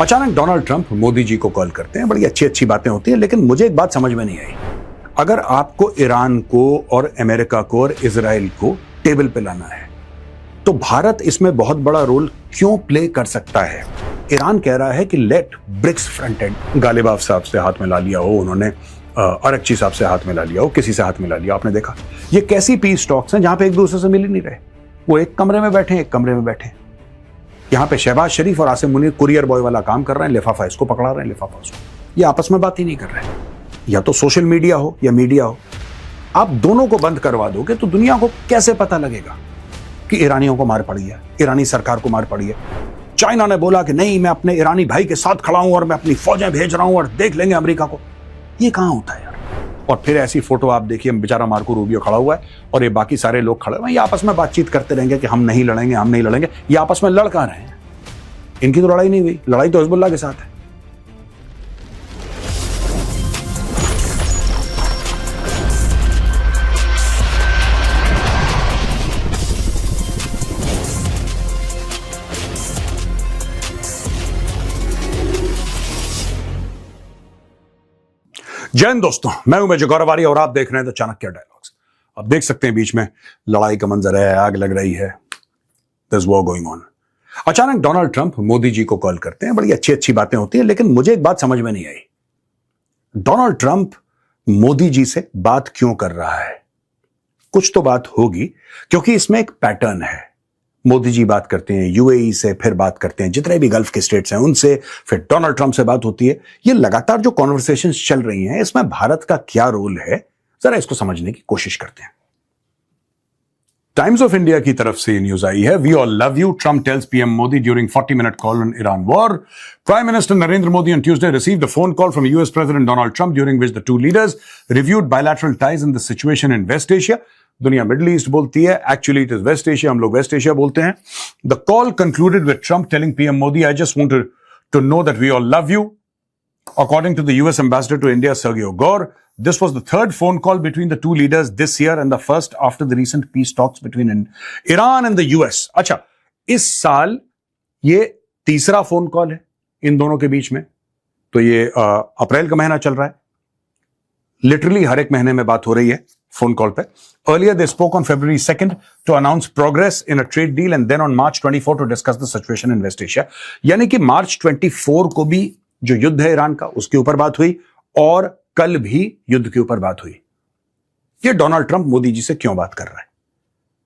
अचानक Donald Trump Modi ji को call करते हैं, बड़ी अच्छी अच्छी बातें होती हैं, लेकिन मुझे एक बात समझ में नहीं आई। अगर आपको ईरान को और अमेरिका को और इजराइल को टेबल पे लाना है तो भारत इसमें बहुत बड़ा रोल क्यों प्ले कर सकता है? ईरान कह रहा है कि let BRICS front end, Ghalibaf साहब से हाथ मिला लिया हो उन्होंने, अरक्ची साहब से हाथ मिला लिया हो, किसी से हाथ मिला लिया, आपने देखा। ये कैसी पीस टॉक्स हैं जहां पे एक दूसरे से मिल ही नहीं रहे, वो एक कमरे में बैठे हैं, एक कमरे में बैठे हैं। यहां पे शहबाज शरीफ और आसिम मुनीर कुरियर बॉय वाला काम कर रहे हैं, लिफाफा इसको पकड़ा रहे हैं, लिफाफा उसको, ये आपस में बात ही नहीं कर रहे हैं। या तो सोशल मीडिया हो या मीडिया हो, आप दोनों को बंद करवा दोगे तो दुनिया को कैसे पता लगेगा कि ईरानियों को मार पड़ी है, ईरानी सरकार को मार पड़ी है। चाइना ने बोला कि नहीं, मैं अपने ईरानी भाई के साथ खड़ा हूं और मैं अपनी फौजें भेज रहा हूं और देख लेंगे अमेरिका को। ये कहां होता है यार? और फिर ऐसी फोटो आप देखिए, बेचारा मार्को रूबियो खड़ा हुआ है और ये बाकी सारे लोग खड़े हुए हैं, ये आपस में बातचीत करते रहेंगे कि हम नहीं लड़ेंगे, हम नहीं लड़ेंगे। ये आपस में लड़ कहां रहे हैं? इनकी तो लड़ाई नहीं हुई, लड़ाई तो हिजबुल्लाह के साथ है। जय हिंद दोस्तों, मैं हूं मेजर गौरव आर्य और आप देख रहे हैं द चाणक्य डायलॉग्स। आप देख सकते हैं बीच में लड़ाई का मंजर है, आग लग रही है, there is war going on. अचानक डोनाल्ड ट्रंप मोदी जी को कॉल करते हैं, बड़ी अच्छी अच्छी बातें होती हैं, लेकिन मुझे एक बात समझ में नहीं आई। डोनाल्ड ट्रंप मोदी जी से बात क्यों कर रहा है? कुछ तो बात होगी, क्योंकि इसमें एक पैटर्न है। मोदी जी बात करते हैं यूएई से, फिर बात करते हैं जितने भी गल्फ के स्टेट्स हैं उनसे, फिर डोनाल्ड ट्रंप से बात होती है। ये लगातार जो कॉन्वर्सेशंस चल रही हैं, इसमें भारत का क्या रोल है, जरा इसको समझने की कोशिश करते हैं। टाइम्स ऑफ इंडिया की तरफ से न्यूज आई है, we all love you, Trump tells PM Modi during 40-minute call on Iran war. Prime minister Narendra Modi on Tuesday received a phone call from US President Donald Trump during which the two leaders reviewed bilateral ties in the situation in West Asia. दुनिया Middle East बोलती है, actually it is West Asia, हम लोग West Asia बोलते हैं। The call concluded with Trump telling PM Modi, I just wanted to know that we all love you. According to the US ambassador to India, Sergio Gore, this was the third phone call between the two leaders this year and the first after the recent peace talks between Iran and the US. अच्छा, इस साल ये तीसरा phone call है इन दोनों के बीच में। तो ये अप्रैल का महीना चल रहा है, लिटरली हर एक महीने में बात हो रही है फोन कॉल पे। Earlier they spoke on February 2nd to announce progress in a trade deal and then on March 24 to discuss the situation in West Asia. यानी कि March 24 को भी जो युद्ध है ईरान का, उसके ऊपर बात हुई और कल भी युद्ध के ऊपर बात हुई। ये डोनाल्ड ट्रंप मोदी जी से क्यों बात कर रहा है?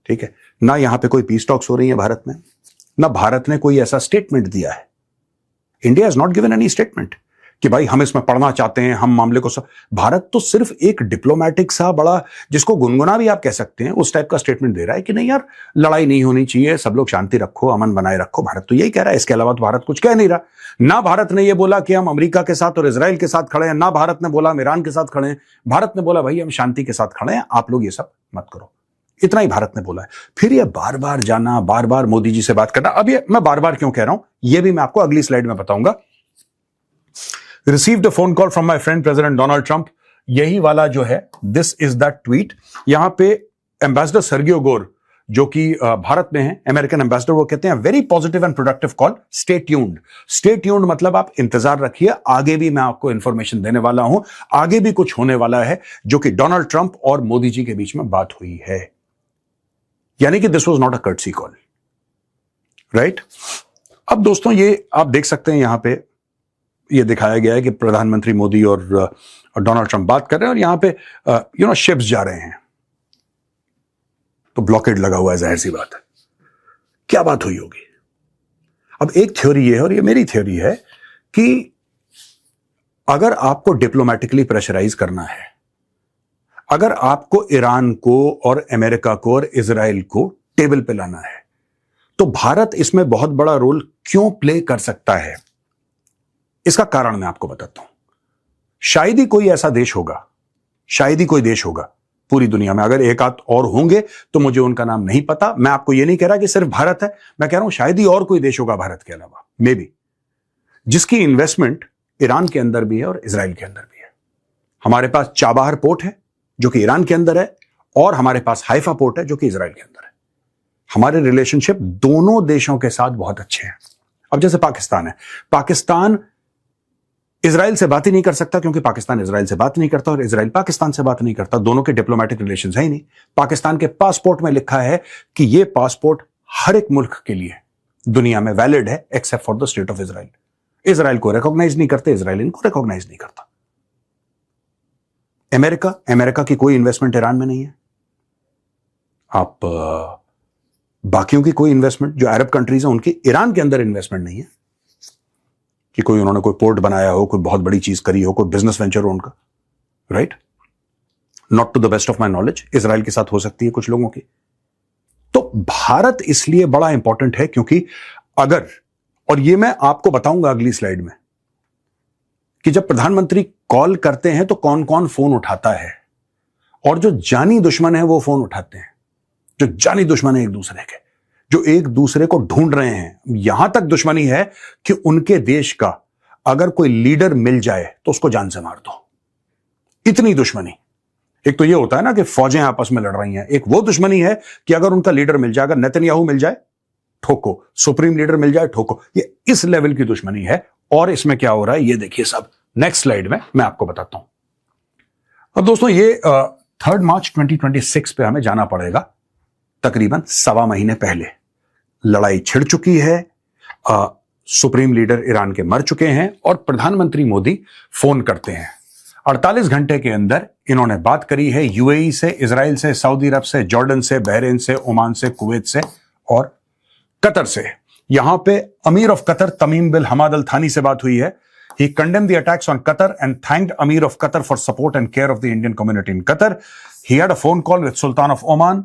ठीक है ना, यहां पे कोई पीस टॉक्स हो रही है भारत में, ना भारत ने कोई ऐसा स्टेटमेंट दिया है। India has not given any statement कि भाई हम इसमें पढ़ना चाहते हैं, हम मामले को भारत तो सिर्फ एक डिप्लोमेटिक सा बड़ा, जिसको गुनगुना भी आप कह सकते हैं, उस टाइप का स्टेटमेंट दे रहा है कि नहीं यार, लड़ाई नहीं होनी चाहिए, सब लोग शांति रखो, अमन बनाए रखो। भारत तो यही कह रहा है, इसके अलावा तो भारत कुछ कह नहीं रहा। ना भारत ने यह बोला कि हम अमेरिका के साथ और इजराइल के साथ खड़े हैं, ना भारत ने बोला हम ईरान के साथ खड़े हैं। भारत ने बोला भाई हम शांति के साथ खड़े हैं, आप लोग ये सब मत करो। इतना ही भारत ने बोला है। फिर ये बार बार जाना, बार बार मोदी जी से बात करना। अब ये मैं बार बार क्यों कह रहा हूं, यह भी मैं आपको अगली स्लाइड में बताऊंगा। Received a phone call from my friend President Donald Trump. यही वाला जो है, this is that tweet. यहां पे एम्बेसडर सर्गियो गोर, जो कि भारत में है, अमेरिकन एम्बेसडर, वो कहते हैं very positive and productive call, stay tuned. Stay tuned मतलब आप इंतजार रखिए, आगे भी मैं आपको इंफॉर्मेशन देने वाला हूं, आगे भी कुछ होने वाला है जो कि डोनाल्ड ट्रंप और मोदी जी के बीच में बात हुई है। यानी कि this was not a courtesy call, right? अब दोस्तों ये आप देख सकते हैं, यहां पे ये दिखाया गया है कि प्रधानमंत्री मोदी और डोनाल्ड ट्रंप बात कर रहे हैं और यहां पे शिप्स जा रहे हैं, तो ब्लॉकेड लगा हुआ है, जाहिर सी बात है। क्या बात हुई होगी? अब एक थ्योरी ये है, और ये मेरी थ्योरी है, कि अगर आपको डिप्लोमेटिकली प्रेशराइज करना है, अगर आपको ईरान को और अमेरिका को और इजराइल को टेबल पे लाना है, तो भारत इसमें बहुत बड़ा रोल क्यों प्ले कर सकता है? इसका कारण मैं आपको बताता हूं। शायद ही कोई ऐसा देश होगा, शायद ही कोई देश होगा पूरी दुनिया में, अगर एक आध और होंगे तो मुझे उनका नाम नहीं पता। मैं आपको यह नहीं कह रहा कि सिर्फ भारत है, मैं कह रहा हूं शायद ही और कोई देश होगा भारत के अलावा, मे बी, जिसकी इन्वेस्टमेंट ईरान के अंदर भी है और इजराइल के अंदर भी है। हमारे पास चाबाहर पोर्ट है जो कि ईरान के अंदर है, और हमारे पास हाइफा पोर्ट है जो कि इजराइल के अंदर है। हमारे रिलेशनशिप दोनों देशों के साथ बहुत अच्छे हैं। अब जैसे पाकिस्तान है, पाकिस्तान इजराइल से बात ही नहीं कर सकता क्योंकि पाकिस्तान इजराइल से बात नहीं करता और इजराइल पाकिस्तान से बात नहीं करता, दोनों के डिप्लोमेटिक रिलेशंस है ही नहीं। पाकिस्तान के पासपोर्ट में लिखा है कि यह पासपोर्ट हर एक मुल्क के लिए दुनिया में वैलिड है except for the state of Israel. Israel को रिकॉग्नाइज नहीं करते, इजराइल इनको रिकॉग्नाइज नहीं करता। अमेरिका की कोई इन्वेस्टमेंट ईरान में नहीं है। आप बाकियों की कोई इन्वेस्टमेंट, जो अरब कंट्रीज हैं उनकी ईरान के अंदर इन्वेस्टमेंट नहीं है कि कोई उन्होंने कोई पोर्ट बनाया हो, कोई बहुत बड़ी चीज करी हो, कोई बिजनेस वेंचर हो उनका, right? Not to the best of my knowledge. Israel के साथ हो सकती है कुछ लोगों की। तो भारत इसलिए बड़ा इंपॉर्टेंट है क्योंकि अगर, और ये मैं आपको बताऊंगा अगली स्लाइड में, कि जब प्रधानमंत्री कॉल करते हैं तो कौन कौन फोन उठाता है, और जो जानी दुश्मन है वो फोन उठाते हैं, जो जानी दुश्मन है एक दूसरे के, जो एक दूसरे को ढूंढ रहे हैं। यहां तक दुश्मनी है कि उनके देश का अगर कोई लीडर मिल जाए तो उसको जान से मार दो, इतनी दुश्मनी। एक तो ये होता है ना कि फौजें आपस में लड़ रही हैं, एक वो दुश्मनी है कि अगर उनका लीडर मिल जाए, अगर नेतन्याहू मिल जाए ठोको, सुप्रीम लीडर मिल जाए ठोको। ये इस लेवल की दुश्मनी है। और इसमें क्या हो रहा है ये देखिए सब, नेक्स्ट स्लाइड में मैं आपको बताता हूं। अब दोस्तों ये 3 मार्च 2026 पे हमें जाना पड़ेगा, तकरीबन 1.25 महीने पहले। लड़ाई छिड़ चुकी है, सुप्रीम लीडर ईरान के मर चुके हैं और प्रधानमंत्री मोदी फोन करते हैं। 48 घंटे के अंदर इन्होंने बात करी है यूएई से, इजराइल से, सऊदी अरब से, जॉर्डन से, बहरीन से, ओमान से, कुवैत से और कतर से। यहां पे अमीर ऑफ कतर तमीम बिन हमाद अल थानी से बात हुई है। He condemned the attacks on Qatar and thanked Amir of Qatar for support and care of the Indian community in Qatar. He had a phone call with Sultan of Oman,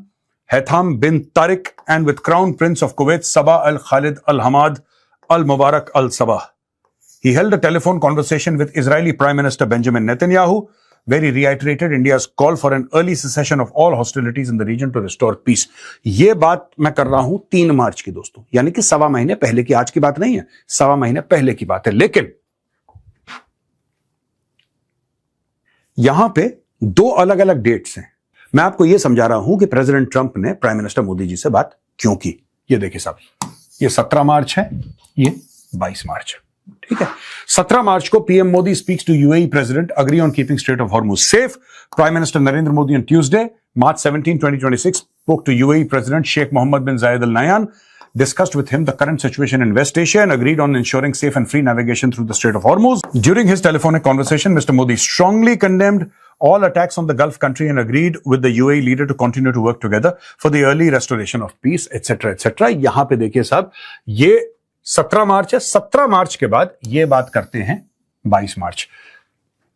Haitham bin Tariq, and with Crown Prince of Kuwait, Sabah Al Khalid Al Hamad Al Mubarak Al Sabah. He held a telephone conversation with Israeli Prime Minister Benjamin Netanyahu, where he reiterated India's call for an early cessation of all hostilities in the region to restore peace. ये बात मैं कर रहा हूं 3 मार्च की दोस्तों, यानी कि 1.25 महीने पहले की, आज की बात नहीं है, 1.25 महीने पहले की बात है। लेकिन यहां पे 2 अलग अलग डेट्स हैं। मैं आपको यह समझा रहा हूं कि प्रेसिडेंट ट्रंप ने प्राइम मिनिस्टर मोदी जी से बात क्यों की। ये देखिए साहब, ये 17 मार्च है, ये 22 मार्च है, ठीक है। 17 मार्च को PM Modi speaks to UAE president, agree on keeping Strait of Hormuz safe. Prime minister Narendra Modi on Tuesday, March 17, 2026 spoke to UAE President Sheikh Mohammed bin Zayed Al Nahyan, discussed with him the current situation in West Asia and agreed on ensuring safe and free navigation through the Strait of Hormuz. During his telephonic conversation, Mr. Modi strongly condemned all attacks on the Gulf country and agreed with the UAE leader to continue to work together for the early restoration of peace, etc. etc. यहां पे देखिए साहब, ये 17 मार्च है। 17 मार्च के बाद ये बात करते हैं 22 मार्च।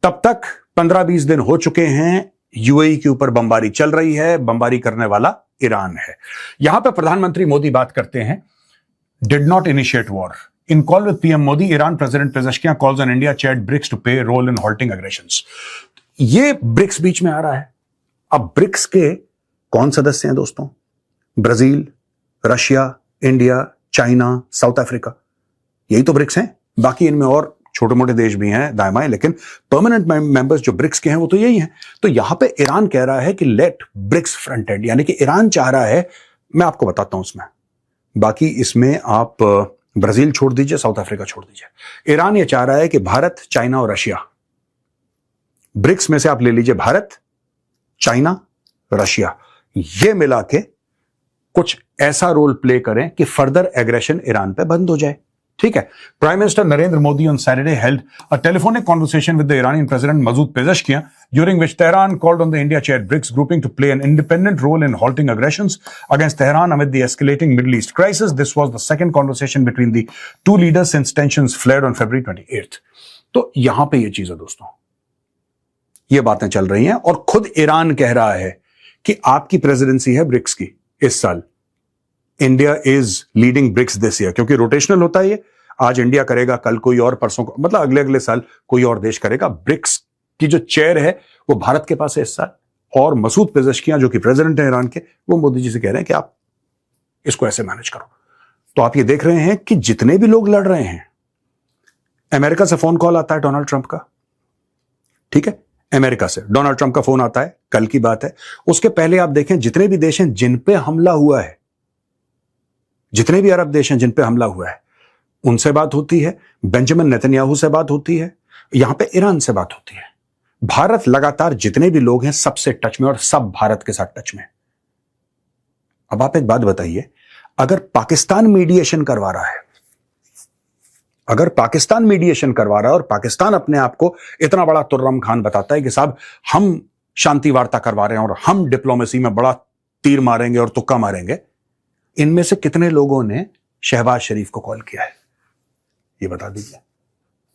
तब तक 15-20 दिन हो चुके हैं, यूएई के ऊपर बमबारी चल रही है, बमबारी करने वाला ईरान है। यहां पर प्रधानमंत्री मोदी बात करते हैं, did not initiate war. In call with PM Modi, Iran president Pezeshkian calls on India chat BRICS to play role in halting aggressions. ये ब्रिक्स बीच में आ रहा है। अब ब्रिक्स के कौन सदस्य हैं दोस्तों? Brazil, Russia, India, China, south Africa, यही तो ब्रिक्स हैं। बाकी इनमें और छोटे मोटे देश भी हैं दाएं बाएं, लेकिन परमानेंट मेंबर्स जो ब्रिक्स के हैं वो तो यही हैं। तो यहां पे ईरान कह रहा है कि लेट ब्रिक्स फ्रंट एंड, यानी कि ईरान चाह रहा है, मैं आपको बताता हूं उसमें, बाकी इसमें आप ब्राजील छोड़ दीजिए, साउथ अफ्रीका छोड़ दीजिए। ईरान ये चाह रहा है कि भारत, चाइना और रशिया, ब्रिक्स में से आप ले लीजिए भारत, चाइना, रशिया, ये मिला के कुछ ऐसा रोल प्ले करें कि फर्दर एग्रेशन ईरान पे बंद हो जाए। ठीक है। Prime minister Narendra Modi on Saturday held a telephonic conversation with the Iranian President Masoud Pezeshkian, during which Tehran called on the India-chaired BRICS grouping to play an independent role in halting aggressions against Tehran amid the escalating Middle East crisis. This was the second conversation between the two leaders since tensions flared on February 28th. तो यहां पे ये चीज है दोस्तों, ये बातें चल रही हैं और खुद ईरान कह रहा है कि आपकी प्रेसिडेंसी है ब्रिक्स की इस साल, India is leading BRICS this year, क्योंकि रोटेशनल होता है ये, आज इंडिया करेगा, कल कोई और, परसों को, मतलब अगले अगले साल कोई और देश करेगा। ब्रिक्स की जो चेयर है वो भारत के पास है इस साल, और मसूद पेजेश्कियां जो कि प्रेसिडेंट है ईरान के, वो मोदी जी से कह रहे हैं कि आप इसको ऐसे मैनेज करो। तो आप ये देख रहे हैं कि जितने भी लोग लड़ रहे हैं, अमेरिका से फोन कॉल आता है डोनाल्ड ट्रंप का, ठीक है, अमेरिका से डोनाल्ड ट्रंप का फोन आता है, कल की बात है। उसके पहले आप देखें जितने भी देश हैं जिन पे हमला हुआ है, जितने भी अरब देश हैं जिन पे हमला हुआ है, उनसे बात होती है, बेंजामिन नेतन्याहू से बात होती है, यहां पे ईरान से बात होती है। भारत लगातार जितने भी लोग हैं सबसे टच में और सब भारत के साथ टच में। अब आप एक बात बताइए, अगर पाकिस्तान मीडिएशन करवा रहा है, अगर पाकिस्तान मीडिएशन करवा रहा है और पाकिस्तान अपने आप को इतना बड़ा तुर्रम खान बताता है कि साहब हम शांति वार्ता करवा रहे हैं और हम डिप्लोमेसी में बड़ा तीर मारेंगे और तुक्का मारेंगे, इनमें से कितने लोगों ने शहबाज शरीफ को कॉल किया है, ये बता दीजिए।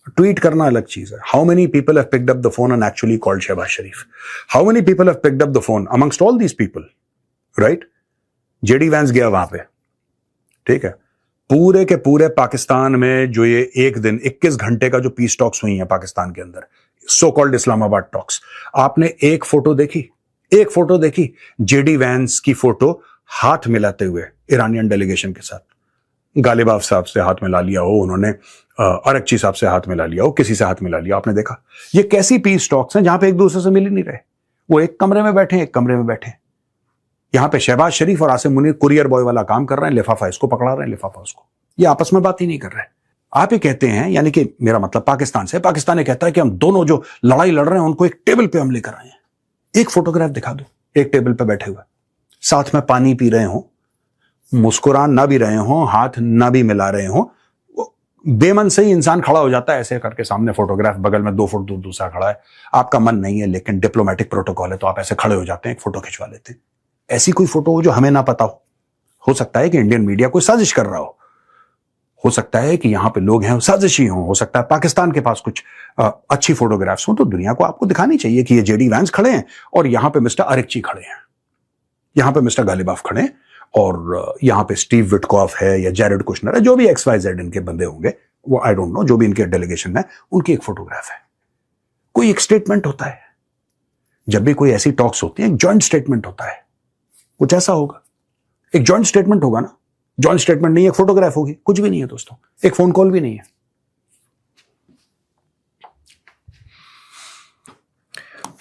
ट्वीट करना अलग चीज है। How many people have picked up the phone and actually called Shahbaz Sharif? How many people have picked up the phone amongst all these people, right? JD Vance गया वहां पे, ठीक है, पूरे के पूरे पाकिस्तान में जो ये एक दिन 21 घंटे का जो पीस टॉक्स हुई हैं पाकिस्तान के अंदर, सो कॉल्ड इस्लामाबाद टॉक्स, आपने एक फोटो देखी जेडी वैंस की फोटो हाथ मिलाते हुए ईरानियन डेलीगेशन के साथ? गालिबाफ साहब से हाथ मिला लिया हो उन्होंने, अरकची साहब से हाथ मिला लिया हो, किसी से हाथ मिला लिया, आपने देखा? ये कैसी पीस टॉक्स हैं जहां पे एक दूसरे से मिल ही नहीं रहे, वो एक कमरे में बैठे। यहां पे शहबाज शरीफ और आसिम मुनीर कुरियर बॉय वाला काम कर रहे हैं, लिफाफा इसको पकड़ा रहे हैं, लिफाफा उसको, ये आपस में बात ही नहीं कर रहे। आप ये कहते हैं, यानी कि मेरा मतलब पाकिस्तान से, पाकिस्तान ये कहता है कि हम दोनों जो लड़ाई लड़ रहे हैं उनको एक टेबल पे हम लेकर आए हैं। एक फोटोग्राफ दिखा दो, एक टेबल पे बैठे हुए, साथ में पानी पी रहे हो, मुस्कुरान ना भी रहे हो, हाथ ना भी मिला रहे हो, बेमन से ही इंसान खड़ा हो जाता है ऐसे करके सामने, फोटोग्राफ बगल में 2 फुट दूर दूसरा खड़ा है, आपका मन नहीं है लेकिन डिप्लोमेटिक प्रोटोकॉल है तो आप ऐसे खड़े हो जाते हैं, एक फोटो खिंचवा लेते हैं। ऐसी कोई फोटो हो जो हमें ना पता हो सकता है कि इंडियन मीडिया कोई साजिश कर रहा हो सकता है कि यहां पे लोग हैं साजिशी हो सकता है पाकिस्तान के पास कुछ अच्छी फोटोग्राफ्स हो, तो दुनिया को आपको दिखानी चाहिए कि ये जेडी वैंस खड़े हैं और यहां पे मिस्टर अरकची खड़े हैं, यहां पे मिस्टर गालिबाफ खड़े हैं और यहां पे स्टीव विटकॉफ है या जेरेड कुशनर है, जो भी XYZ इनके बंदे होंगे, वो आई डोंट नो, जो भी इनके डेलीगेशन है उनकी एक फोटोग्राफ है। कोई एक स्टेटमेंट होता है, जब भी कोई ऐसी टॉक्स होती है एक जॉइंट स्टेटमेंट होता है, कुछ ऐसा होगा, एक जॉइंट स्टेटमेंट होगा ना। जॉइंट स्टेटमेंट नहीं, एक फोटोग्राफ होगी, कुछ भी नहीं है दोस्तों, एक फोन कॉल भी नहीं है।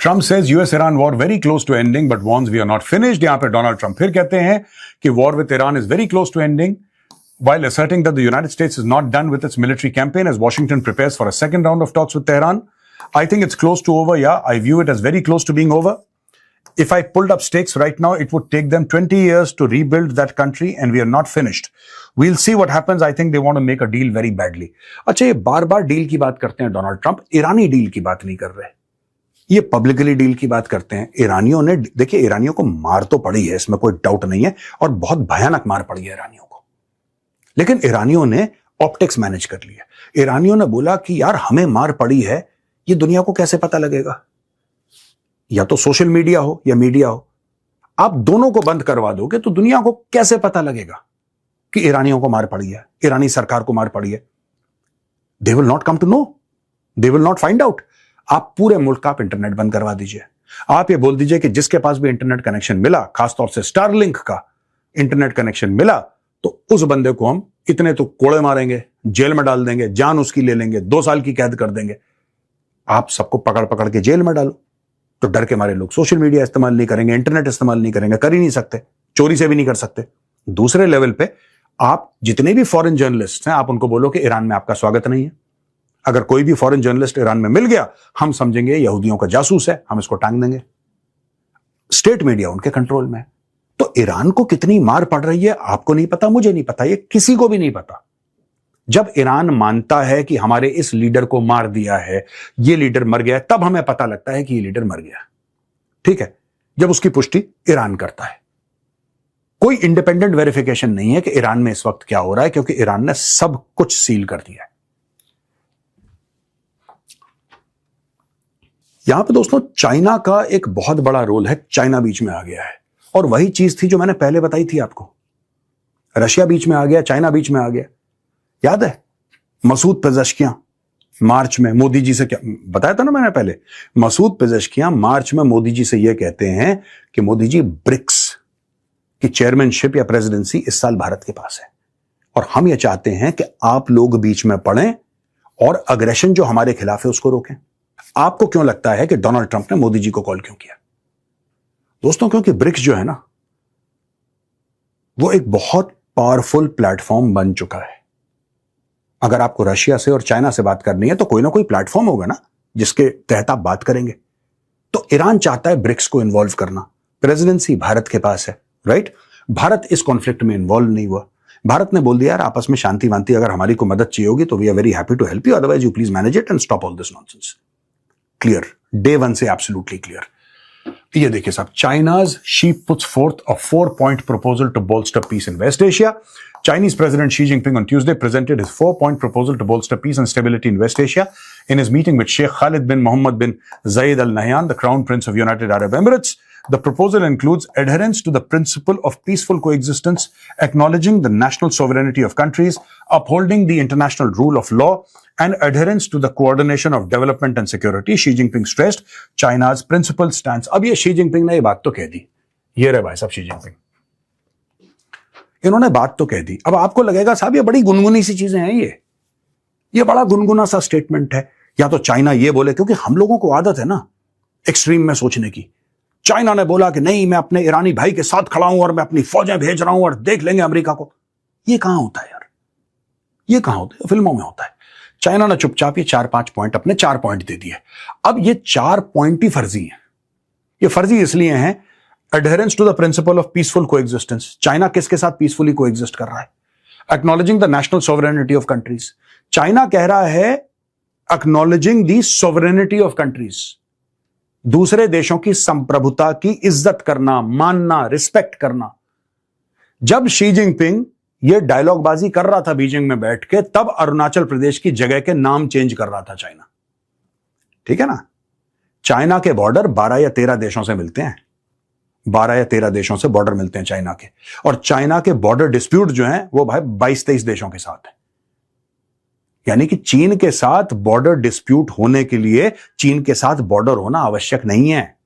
Trump says US Iran war very close to ending but warns we are not finished. यहां पे डोनाल्ड ट्रंप फिर कहते हैं कि war with Iran is very close to ending while asserting that the United States is not done with its military campaign as Washington prepares for a second round of talks with Tehran. I think it's close to over. Yeah, I view it as very close to being over. If I pulled up stakes right now, it would take them 20 years to rebuild that country and we are not finished. We'll see what happens. I think they want to make a deal very badly. अच्छा, ये बार-बार deal की बात करते हैं Donald Trump, ईरानी deal की बात नहीं कर रहे, ये पब्लिकली डील की बात करते हैं। ईरानियों ने, देखिए ईरानियों को मार तो पड़ी है, इसमें कोई डाउट नहीं है, और बहुत भयानक मार पड़ी है ईरानियों को, लेकिन ईरानियों ने ऑप्टिक्स मैनेज कर लिया। ईरानियों ने बोला कि यार हमें मार पड़ी है, ये दुनिया को कैसे पता लगेगा? या तो सोशल मीडिया हो या मीडिया हो, आप दोनों को बंद करवा दोगे तो दुनिया को कैसे पता लगेगा कि ईरानियों को मार पड़ी है, ईरानी सरकार को मार पड़ी है? They will not come to know, they will not find out. आप पूरे मुल्क का आप इंटरनेट बंद करवा दीजिए। आप ये बोल दीजिए कि जिसके पास भी इंटरनेट कनेक्शन मिला, खासतौर से स्टारलिंक का इंटरनेट कनेक्शन मिला, तो उस बंदे को हम इतने तो कोड़े मारेंगे, जेल में डाल देंगे, जान उसकी ले लेंगे, 2 साल की कैद कर देंगे। आप सबको पकड़ पकड़ के जेल में डालो, तो डर के मारे लोग सोशल मीडिया इस्तेमाल नहीं करेंगे, इंटरनेट इस्तेमाल नहीं करेंगे, कर ही नहीं सकते, चोरी से भी नहीं कर सकते। दूसरे लेवल पे आप जितने भी फॉरेन जर्नलिस्ट हैं, आप उनको बोलो कि ईरान में आपका स्वागत नहीं है। अगर कोई भी फॉरेन जर्नलिस्ट ईरान में मिल गया, हम समझेंगे यहूदियों का जासूस है, हम इसको टांग देंगे। स्टेट मीडिया उनके कंट्रोल में है। तो ईरान को कितनी मार पड़ रही है आपको नहीं पता, मुझे नहीं पता, ये किसी को भी नहीं पता। जब ईरान मानता है कि हमारे इस लीडर को मार दिया है, ये लीडर मर गया, तब हमें पता लगता है कि ये लीडर मर गया, ठीक है, जब उसकी पुष्टि ईरान करता है। कोई इंडिपेंडेंट वेरिफिकेशन नहीं है कि ईरान में इस वक्त क्या हो रहा है, क्योंकि ईरान ने सब कुछ सील कर दिया है। यहां पे दोस्तों चाइना का एक बहुत बड़ा रोल है, चाइना बीच में आ गया है, और वही चीज थी जो मैंने पहले बताई थी आपको। रशिया बीच में आ गया, चाइना बीच में आ गया। याद है मसूद पेजेश्कियां मार्च में मोदी जी से, क्या बताया था ना मैंने पहले, मसूद पेजेश्कियां मार्च में मोदी जी से यह कहते हैं कि मोदी जी ब्रिक्स की चेयरमैनशिप या प्रेसिडेंसी इस साल भारत के पास है, और हम यह चाहते हैं कि आप लोग बीच में पड़ें और अग्रेशन जो हमारे खिलाफ है उसको रोकें। आपको क्यों लगता है कि डोनाल्ड ट्रंप ने मोदी जी को कॉल क्यों किया? दोस्तों, क्योंकि ब्रिक्स जो है ना, वो एक बहुत पावरफुल प्लेटफॉर्म बन चुका है। अगर आपको रशिया से और चाइना से बात करनी है तो कोई ना कोई प्लेटफॉर्म होगा ना जिसके तहत आप बात करेंगे। तो ईरान चाहता है ब्रिक्स को इन्वॉल्व करना, प्रेसिडेंसी भारत के पास है, राइट? भारत इस कॉन्फ्लिक्ट में इन्वॉल्व नहीं हुआ। भारत ने बोल दिया यार आपस में शांति वांति, अगर हमारी को मदद चाहिए होगी तो we are very happy to help you, otherwise you please manage it and stop all this nonsense. Clear, day one से एब्सोल्युटली क्लियर। ये देखिए साहब, China's Xi puts forth a 4-point proposal to bolster peace in West Asia. Chinese President Xi Jinping on Tuesday presented his 4-point proposal to bolster peace and stability in West Asia in his meeting with Sheikh Khalid bin Mohammed bin Zayed Al Nahyan, the Crown Prince of United Arab Emirates. The proposal includes adherence to the principle of peaceful coexistence, acknowledging the national sovereignty of countries, upholding the international rule of law, and adherence to the coordination of development and security. Xi Jinping stressed China's principled stance. अब ये Xi Jinping ने ये बात तो कह दी, ये रहे भाई साहब Xi Jinping, इन्होंने बात तो कह दी। अब आपको लगेगा साहब ये बड़ी गुनगुनी सी चीजें हैं, ये बड़ा गुनगुना सा स्टेटमेंट है। या तो चाइना ये बोले, क्योंकि हम लोगों को आदत है ना एक्सट्रीम में सोचने की। चाइना ने बोला कि नहीं मैं अपने ईरानी भाई के साथ खड़ा हूं और मैं अपनी फौजें भेज रहा हूं और देख लेंगे अमेरिका को। ये कहां होता है यार, ये कहां होता है? फिल्मों में होता है। चाइना ने चुपचाप ये 4-5 पॉइंट, अपने 4 पॉइंट दे दिए। अब ये 4 पॉइंट ही फर्जी हैं। ये फर्जी इसलिए हैं, adherence to the principle of peaceful coexistence. China किसके साथ पीसफुली कोएग्जिस्ट कर रहा है? Acknowledging the national sovereignty of countries. China कह रहा है acknowledging the sovereignty of countries, दूसरे देशों की संप्रभुता की इज्जत करना, मानना, रिस्पेक्ट करना। जब शी जिनपिंग ये डायलॉगबाजी कर रहा था बीजिंग में बैठ के, तब अरुणाचल प्रदेश की जगह के नाम चेंज कर रहा था चाइना। ठीक है ना? चाइना के बॉर्डर 12 या 13 देशों से मिलते हैं, 12 या 13 देशों से बॉर्डर मिलते हैं चाइना के। और चाइना के बॉर्डर डिस्प्यूट जो हैं वो भाई 22-23 देशों के साथ है। यानी कि चीन के साथ बॉर्डर डिस्प्यूट होने के लिए चीन के साथ बॉर्डर होना आवश्यक नहीं है।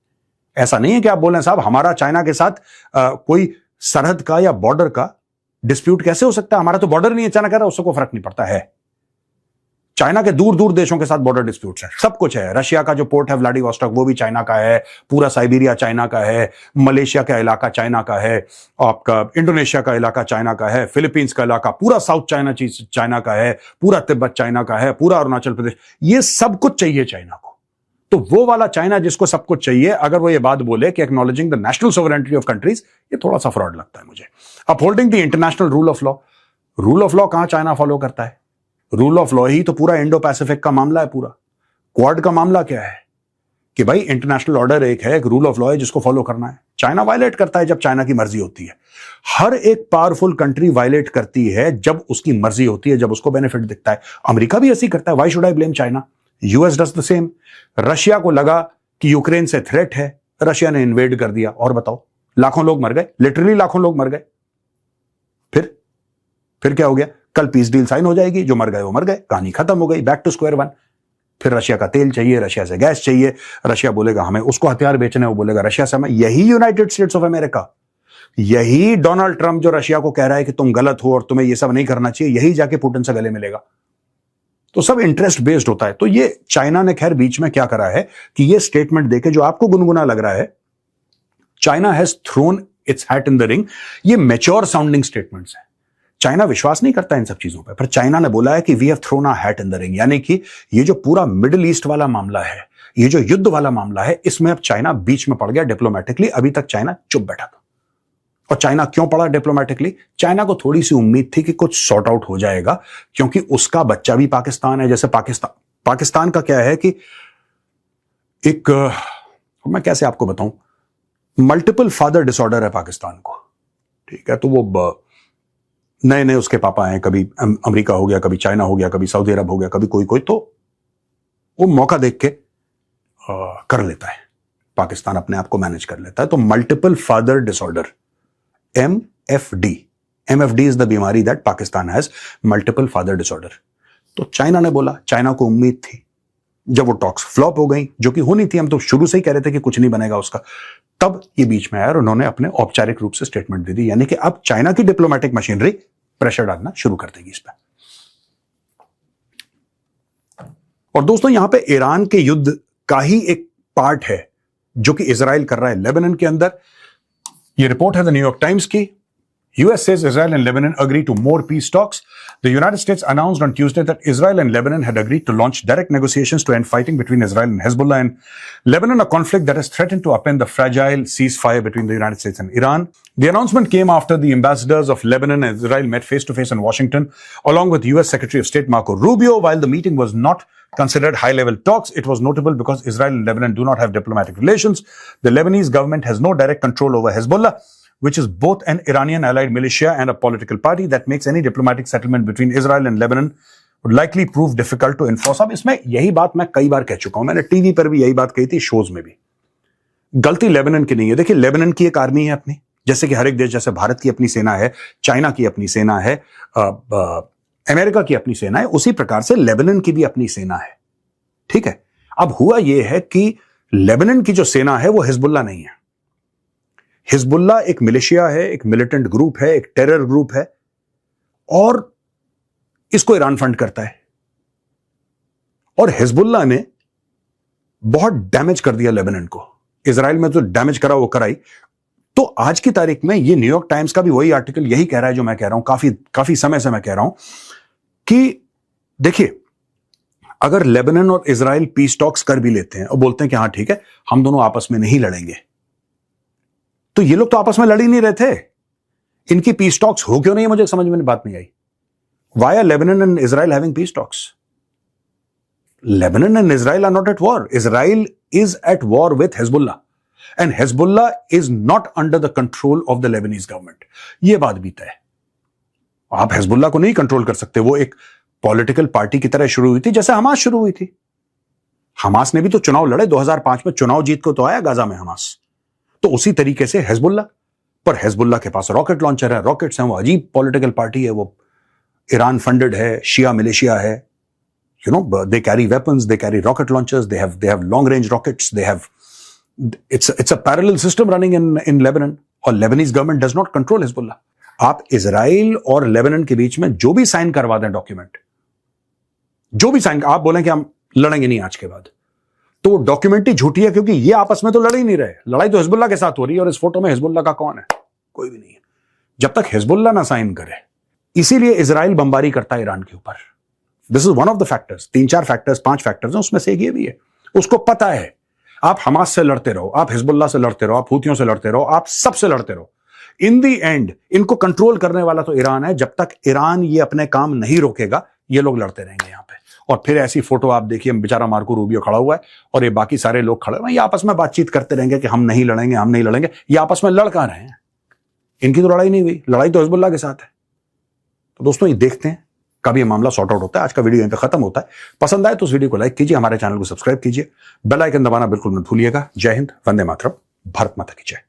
ऐसा नहीं है कि आप बोल रहे हैं साहब हमारा चाइना के साथ कोई सरहद का या बॉर्डर का डिस्प्यूट कैसे हो सकता है, हमारा तो बॉर्डर नहीं है। चाइना कह रहा है उससे कोई फर्क नहीं पड़ता है। चाइना के दूर दूर देशों के साथ बॉर्डर डिस्प्यूट्स हैं, सब कुछ है। रशिया का जो पोर्ट है व्लादिवोस्टोक वो भी चाइना का है, पूरा साइबेरिया चाइना का है, मलेशिया का इलाका चाइना का है, आपका इंडोनेशिया का इलाका चाइना का है, फिलीपींस का इलाका, पूरा साउथ चाइना चीज चाइना का है, पूरा तिब्बत चाइना का है, पूरा अरुणाचल प्रदेश, ये सब कुछ चाहिए चाइना को। तो वो वाला चाइना जिसको सब कुछ चाहिए, अगर वो ये बात बोले कि acknowledging the national sovereignty of countries, ये थोड़ा सा फ्रॉड लगता है मुझे। Upholding the international rule of law, rule of law कहां चाइना फॉलो करता है? रूल ऑफ लॉ ही तो पूरा इंडो पैसिफिक का मामला है। पूरा क्वाड का मामला क्या है कि भाई इंटरनेशनल ऑर्डर एक है, एक रूल ऑफ लॉ है जिसको फॉलो करना है। चाइना वायलेट करता है जब चाइना की मर्जी होती है। हर एक पावरफुल कंट्री वायलेट करती है जब उसकी मर्जी होती है, जब उसको बेनिफिट दिखता है। अमेरिका भी ऐसी करता है। Why should I blame China? US does the same. Russia को लगा कि यूक्रेन से थ्रेट है, रशिया ने इन्वेड कर दिया, और बताओ लाखों लोग मर गए, लिटरली लाखों लोग मर गए। फिर क्या हो गया? कल पीस डील साइन हो जाएगी, जो मर गए वो मर गए, कहानी खत्म हो गई, बैक टू स्क्वायर वन। फिर रशिया का तेल चाहिए, रशिया से गैस चाहिए, रशिया बोलेगा हमें उसको हथियार बेचने, वो बोलेगा रशिया से हमें। यही यूनाइटेड स्टेट्स ऑफ अमेरिका, यही डोनाल्ड ट्रंप जो रशिया को कह रहा है कि तुम गलत हो और तुम्हें ये सब नहीं करना चाहिए, यही जाके पुतिन से गले मिलेगा। तो सब इंटरेस्ट बेस्ड होता है। तो ये चाइना ने खैर बीच में क्या करा है कि ये स्टेटमेंट देके जो आपको गुनगुना लग रहा है, China has thrown its hat in the ring, ये मैच्योर साउंडिंग स्टेटमेंट्स हैं। चाइना विश्वास नहीं करता इन सब चीजों पर चाइना ने बोला है कि we have thrown a hat in the ring, यानी कि ये जो पूरा मिडिल ईस्ट वाला मामला है, ये जो युद्ध वाला मामला है, इसमें अब चाइना बीच में पड़ गया डिप्लोमेटिकली। अभी तक चाइना चुप बैठा था। और चाइना क्यों पड़ा डिप्लोमेटिकली? चाइना को थोड़ी सी उम्मीद थी कि कुछ सॉर्ट आउट हो जाएगा, क्योंकि उसका बच्चा भी पाकिस्तान है। जैसे पाकिस्तान का क्या है कि एक, मैं कैसे आपको बताऊं, मल्टीपल फादर डिसऑर्डर है पाकिस्तान को। ठीक है, तो वो नए नए उसके पापा हैं, कभी अमेरिका हो गया, कभी चाइना हो गया, कभी सऊदी अरब हो गया, कभी कोई, तो वो मौका देख के कर लेता है, पाकिस्तान अपने आप को मैनेज कर लेता है। तो multiple father disorder, MFD is the बीमारी that Pakistan has, multiple father disorder. तो चाइना ने बोला, चाइना को उम्मीद थी, जब वो टॉक्स फ्लॉप हो गई, जो कि होनी थी, हम तो शुरू से ही कह रहे थे कि कुछ नहीं बनेगा उसका, तब ये बीच में आया और उन्होंने अपने औपचारिक रूप से स्टेटमेंट दे दी। यानी कि अब चाइना की डिप्लोमेटिक मशीनरी प्रेशर डालना शुरू कर देगी इस पर। और दोस्तों यहां पे ईरान के युद्ध का ही एक पार्ट है जो कि इजराइल कर रहा है लेबनान के अंदर। ये रिपोर्ट है द न्यूयॉर्क टाइम्स की। US says Israel and Lebanon agree to more peace talks. The United States announced on Tuesday that Israel and Lebanon had agreed to launch direct negotiations to end fighting between Israel and Hezbollah in Lebanon, a conflict that has threatened to upend the fragile ceasefire between the United States and Iran. The announcement came after the ambassadors of Lebanon and Israel met face-to-face in Washington, along with US Secretary of State Marco Rubio. While the meeting was not considered high-level talks, it was notable because Israel and Lebanon do not have diplomatic relations. The Lebanese government has no direct control over Hezbollah, which is both an Iranian allied militia and a political party. That makes any diplomatic settlement between Israel and Lebanon would likely prove difficult to enforce. अब इसमें यही बात मैं कई बार कह चुका हूं, मैंने टीवी पर भी यही बात कही थी, शोज में भी। गलती लेबनान की नहीं है। देखिए, लेबनान की एक आर्मी है अपनी, जैसे कि हर एक देश, जैसे भारत की अपनी सेना है, चाइना की अपनी सेना है, अमेरिका की अपनी सेना है, उसी प्रकार से लेबनान की भी अपनी सेना है। ठीक है, अब हुआ यह है कि लेबनान की जो सेना है वो हिजबुल्लाह नहीं है। हिजबुल्लाह एक मिलिशिया है, एक मिलिटेंट ग्रुप है, एक टेरर ग्रुप है, और इसको ईरान फंड करता है। और हिजबुल्लाह ने बहुत डैमेज कर दिया लेबनान को। इजराइल में जो डैमेज करा वो कराई। तो आज की तारीख में ये न्यूयॉर्क टाइम्स का भी वही आर्टिकल यही कह रहा है जो मैं कह रहा हूं, काफी समय से मैं कह रहा हूं कि देखिए, अगर लेबनान और इजराइल पीस टॉक्स कर भी लेते हैं और बोलते हैं कि हां ठीक है, हम दोनों आपस में नहीं लड़ेंगे, तो ये लोग तो आपस में लड़ ही नहीं रहे थे। इनकी पीस टॉक्स हो क्यों नहीं, मुझे समझ में बात नहीं आई। Why are Lebanon and Israel having peace talks? Lebanon and Israel are not at war. Israel is at war with Hezbollah and Hezbollah is not under the control of the Lebanese government. यह बात भी तय है। आप Hezbollah को नहीं control कर सकते। वो एक पॉलिटिकल पार्टी की तरह शुरू हुई थी, जैसे हमास शुरू हुई थी। हमास ने भी तो चुनाव लड़े, 2005 में चुनाव जीत को तो आया गाजा में हमास। तो उसी तरीके से हिजबुल्लाह, पर हिजबुल्लाह के पास रॉकेट लॉन्चर है, रॉकेट्स हैं, वो अजीब पॉलिटिकल पार्टी है, वो ईरान फंडेड है, शिया मिलिशिया है, you know, they carry weapons, they carry rocket launchers, they have long range rockets, it's a parallel system running in Lebanon, और Lebanese government does not control Hezbollah. आप Israel और Lebanon के बीच में जो भी sign करवा दें डॉक्यूमेंट, जो भी साइन, आप बोलें कि हम लड़ेंगे नहीं आज के बाद, तो वो डॉक्यूमेंट ही झूठी है, क्योंकि ये आपस में तो लड़ ही नहीं रहे। लड़ाई तो हिजबुल्लाह के साथ हो रही है, और इस फोटो में हिजबुल्लाह का कौन है? कोई भी नहीं है। जब तक हिजबुल्लाह ना साइन करे, इसीलिए इजराइल बमबारी करता है ईरान के ऊपर। This is one of the factors. 3-4 factors, 5 factors हैं, उसमें से एक ये भी है। उसको पता है आप हमास से लड़ते रहो, आप हिजबुल्लाह से लड़ते रहो, आप हूथियों से लड़ते रहो, आप सबसे लड़ते रहो, इन दी एंड इनको कंट्रोल करने वाला तो ईरान है। जब तक ईरान ये अपने काम नहीं रोकेगा, ये लोग लड़ते रहेंगे यहां पे। और फिर ऐसी फोटो आप देखिए, बेचारा मार्को रूबियो खड़ा हुआ है और ये बाकी सारे लोग खड़े हुए हैं, ये आपस में बातचीत करते रहेंगे कि हम नहीं लड़ेंगे, हम नहीं लड़ेंगे। ये आपस में लड़ कहां रहे हैं? इनकी तो लड़ाई नहीं हुई, लड़ाई तो हिजबुल्लाह के साथ है। तो दोस्तों, ये देखते हैं कब ये मामला सॉर्ट आउट होता है। आज का वीडियो यहीं पे खत्म होता है। पसंद आए तो उस वीडियो को लाइक कीजिए, हमारे चैनल को सब्सक्राइब कीजिए, बेल आइकन दबाना बिल्कुल मत भूलिएगा। जय हिंद, वंदे मातरम, भारत माता की जय।